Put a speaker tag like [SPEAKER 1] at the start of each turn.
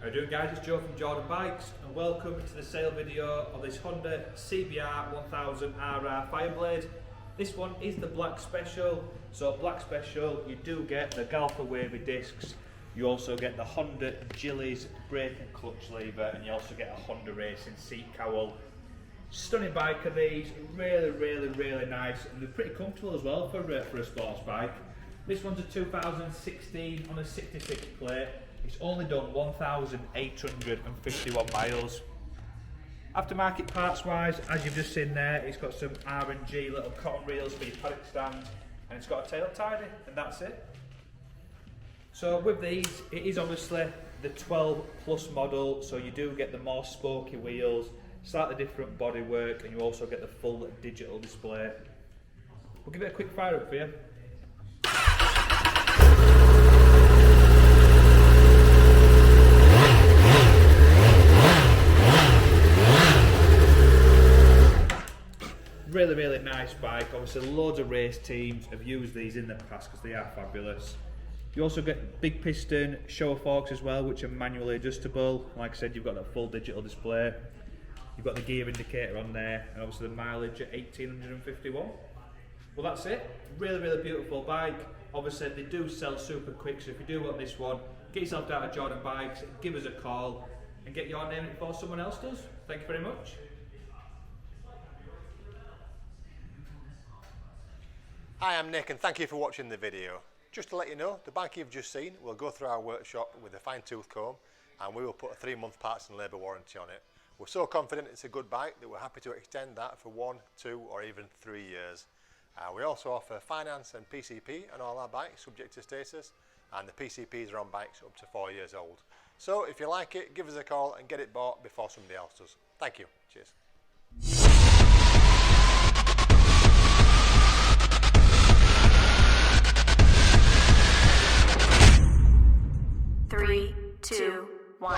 [SPEAKER 1] How are you doing, guys? It's Joe from Jordanbikes and welcome to the sale video of this Honda CBR1000RR Fireblade. This one is the Black Special. So Black Special, you do get the Galfer wavy discs, you also get the Honda Gillies brake and clutch lever, and you also get a Honda Racing seat cowl. Stunning bike are these, really nice, and they're pretty comfortable as well for a sports bike. This one's a 2016 on a 66 plate. It's only done 1,851 miles. Aftermarket parts wise, as you've just seen there, it's got some R&G little cotton reels for your paddock stand, and it's got a tail tidy, and that's it. So with these, it is obviously the 12 plus model, so you do get the more spokey wheels, slightly different bodywork, and you also get the full digital display. We'll give it a quick fire up for you. Really nice bike. Obviously loads of race teams have used these in the past because they are fabulous. You also get big piston shower forks as well, which are manually adjustable. Like I said, you've got that full digital display. You've got the gear indicator on there, and obviously the mileage at 1,851. Well, that's it. Really beautiful bike. Obviously they do sell super quick, so if you do want this one, get yourself down to Jordanbikes, give us a call and get your name before someone else does. Thank you very much.
[SPEAKER 2] Hi, I'm Nick and thank you for watching the video. Just to let you know, the bike you've just seen will go through our workshop with a fine tooth comb, and we will put a 3-month parts and labour warranty on it. We're so confident it's a good bike that we're happy to extend that for 1, 2 or even 3 years. We also offer finance and PCP on all our bikes subject to status, and the PCPs are on bikes up to 4 years old. So if you like it, give us a call and get it bought before somebody else does. Thank you. Cheers.
[SPEAKER 3] 3, 2, 1.